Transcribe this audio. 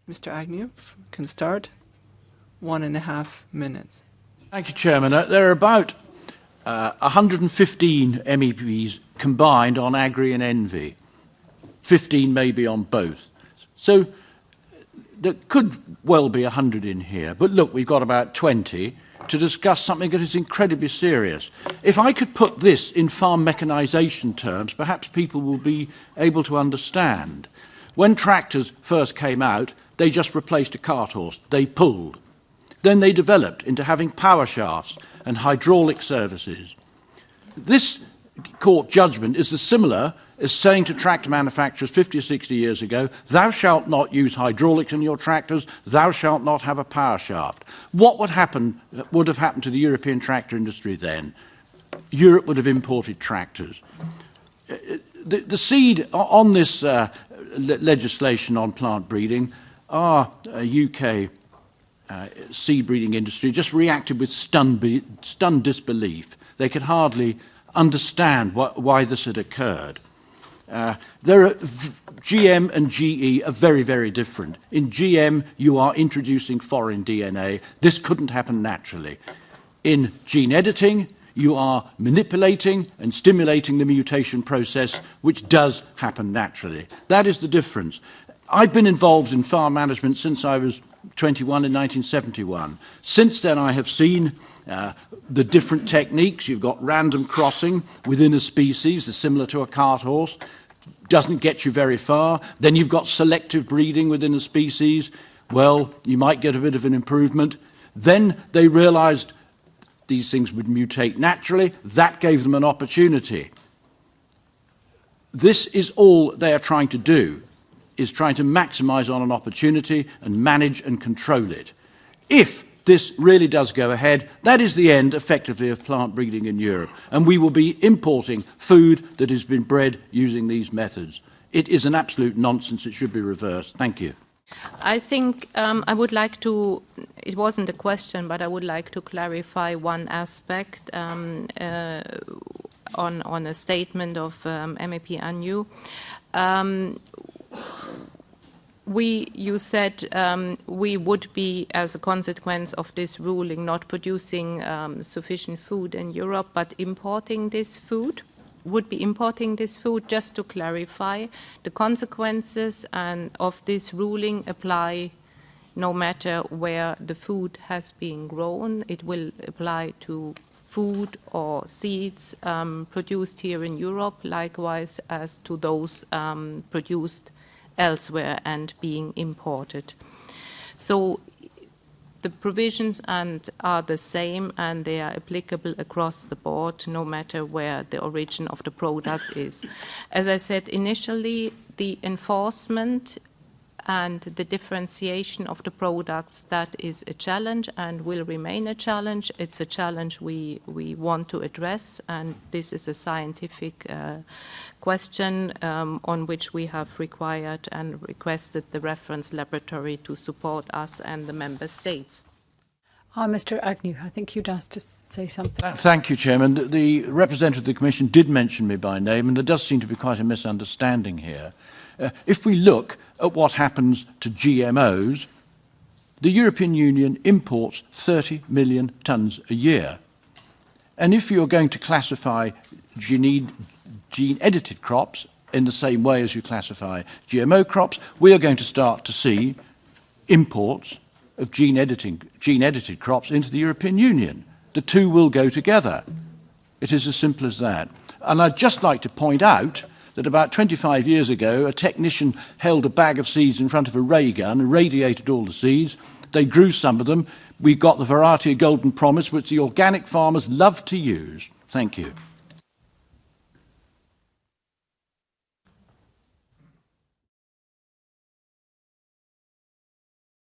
Mr. Agnew can start. 1.5 minutes. Thank you, Chairman. There are about 115 MEPs combined on AGRI and ENVI. 15 maybe on both. So there could well be 100 in here. But look, we've got about 20 to discuss something that is incredibly serious. If I could put this in farm mechanisation terms, perhaps people will be able to understand. When tractors first came out, they just replaced a cart horse. They pulled. Then they developed into having power shafts and hydraulic services. This court judgment is as similar as saying to tractor manufacturers 50 or 60 years ago, thou shalt not use hydraulics in your tractors, thou shalt not have a power shaft. What would have happened to the European tractor industry then? Europe would have imported tractors. The seed on this legislation on plant breeding, our UK seed breeding industry just reacted with stunned disbelief. They could hardly understand why this had occurred. GM and GE are very, very different. In GM, you are introducing foreign DNA. This couldn't happen naturally. In gene editing, you are manipulating and stimulating the mutation process, which does happen naturally. That is the difference. I've been involved in farm management since I was 21 in 1971. Since then, I have seen the different techniques. You've got random crossing within a species, that's similar to a cart horse. Doesn't get you very far. Then you've got selective breeding within a species. Well, you might get a bit of an improvement. Then they realized these things would mutate naturally. That gave them an opportunity. This is all they are trying to do, is trying to maximize on an opportunity and manage and control it. If this really does go ahead, that is the end, effectively, of plant breeding in Europe. And we will be importing food that has been bred using these methods. It is an absolute nonsense. It should be reversed. Thank you. I think I would like to, it wasn't a question, but I would like to clarify one aspect on a statement of MEP Agnew. You said we would be, as a consequence of this ruling, not producing sufficient food in Europe, but importing this food. Would be importing this food. Just to clarify, the consequences of this ruling apply no matter where the food has been grown. It will apply to food or seeds produced here in Europe, likewise as to those produced elsewhere and being imported. So the provisions are the same, and they are applicable across the board, no matter where the origin of the product is. As I said initially, the enforcement and the differentiation of the products, that is a challenge and will remain a challenge. It's a challenge we want to address, and this is a scientific question on which we have required and requested the reference laboratory to support us and the member states. Mr. Agnew, I think you'd asked to say something. Thank you, Chairman. The representative of the Commission did mention me by name, and there does seem to be quite a misunderstanding here. If we look at what happens to GMOs, the European Union imports 30 million tonnes a year. And if you're going to classify gene-edited crops in the same way as you classify GMO crops, we are going to start to see imports of gene-edited crops into the European Union. The two will go together. It is as simple as that. And I'd just like to point out that about 25 years ago, a technician held a bag of seeds in front of a ray gun and radiated all the seeds. They grew some of them. We got the variety of Golden Promise, which the organic farmers love to use. Thank you.